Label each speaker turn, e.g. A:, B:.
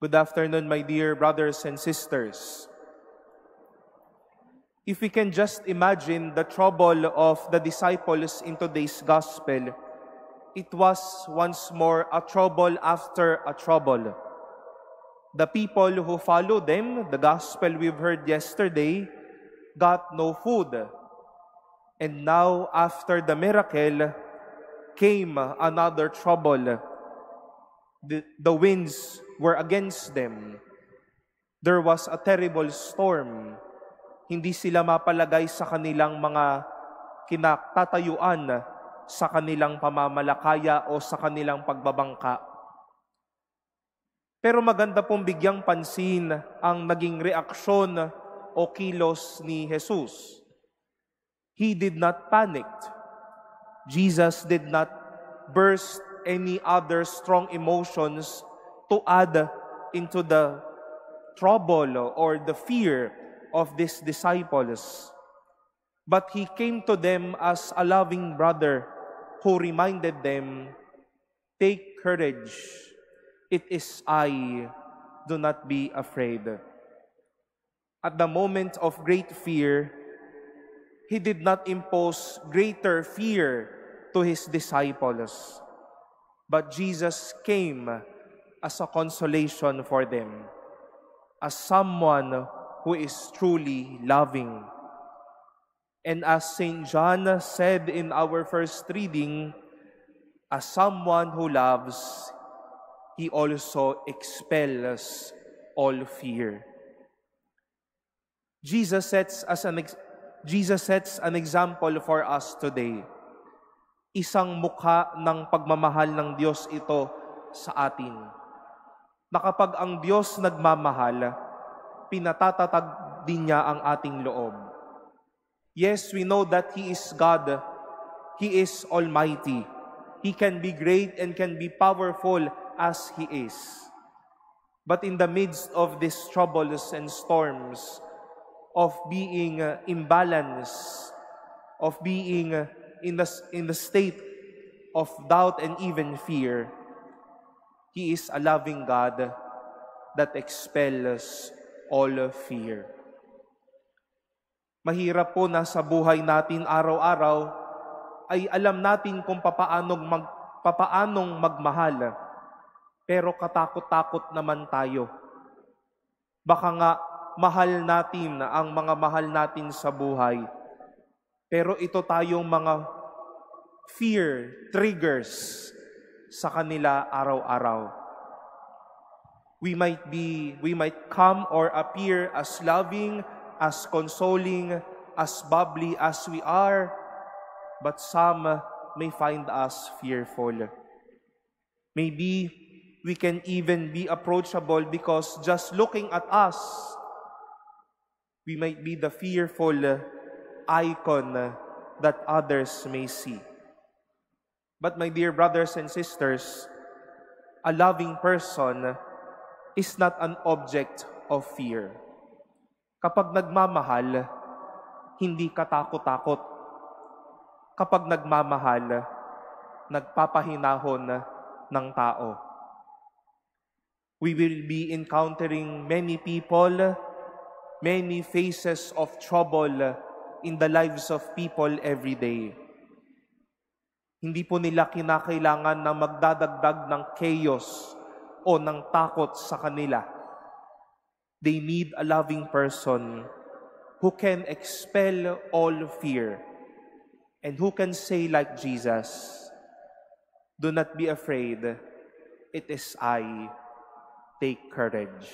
A: Good afternoon, my dear brothers and sisters. If we can just imagine the trouble of the disciples in today's gospel, it was once more a trouble after a trouble. The people who followed them, the gospel we've heard yesterday, got no food. And now, after the miracle, came another trouble. The winds were against them. There was a terrible storm. Hindi sila mapalagay sa kanilang mga kinatatayuan, sa kanilang pamamalakaya o sa kanilang pagbabangka. Pero maganda pong bigyang pansin ang naging reaksyon o kilos ni Jesus. He did not panic. Jesus did not burst any other strong emotions to add into the trouble or the fear of these disciples. But He came to them as a loving brother who reminded them, "Take courage. It is I. Do not be afraid." At the moment of great fear, He did not impose greater fear to His disciples, but Jesus came as a consolation for them, as someone who is truly loving. And as St. John said in our first reading, as someone who loves, He also expels all fear. Jesus sets an example for us today. Isang mukha ng pagmamahal ng Diyos ito sa atin. Na kapag ang Diyos nagmamahal, pinatatatag din niya ang ating loob. Yes, we know that He is God. He is Almighty. He can be great and can be powerful as He is. But in the midst of these troubles and storms, of being imbalanced, of being in the state of doubt and even fear, He is a loving God that expels all fear. Mahirap po na sa buhay natin araw-araw ay alam natin kung papaanong magmahal, pero katakot-takot naman tayo. Baka nga mahal natin ang mga mahal natin sa buhay, pero ito tayong mga fear triggers sa kanila araw-araw. We might come or appear as loving, as consoling, as bubbly as we are, but some may find us fearful. Maybe we can even be approachable because just looking at us, we might be the fearful icon that others may see. But my dear brothers and sisters, a loving person is not an object of fear. Kapag nagmamahal, hindi katakot-takot. Kapag nagmamahal, nagpapahinahon ng tao. We will be encountering many people, many faces of trouble in the lives of people every day. Hindi po nila kinakailangan na magdadagdag ng chaos o ng takot sa kanila. They need a loving person who can expel all fear and who can say like Jesus, "Do not be afraid, it is I. Take courage."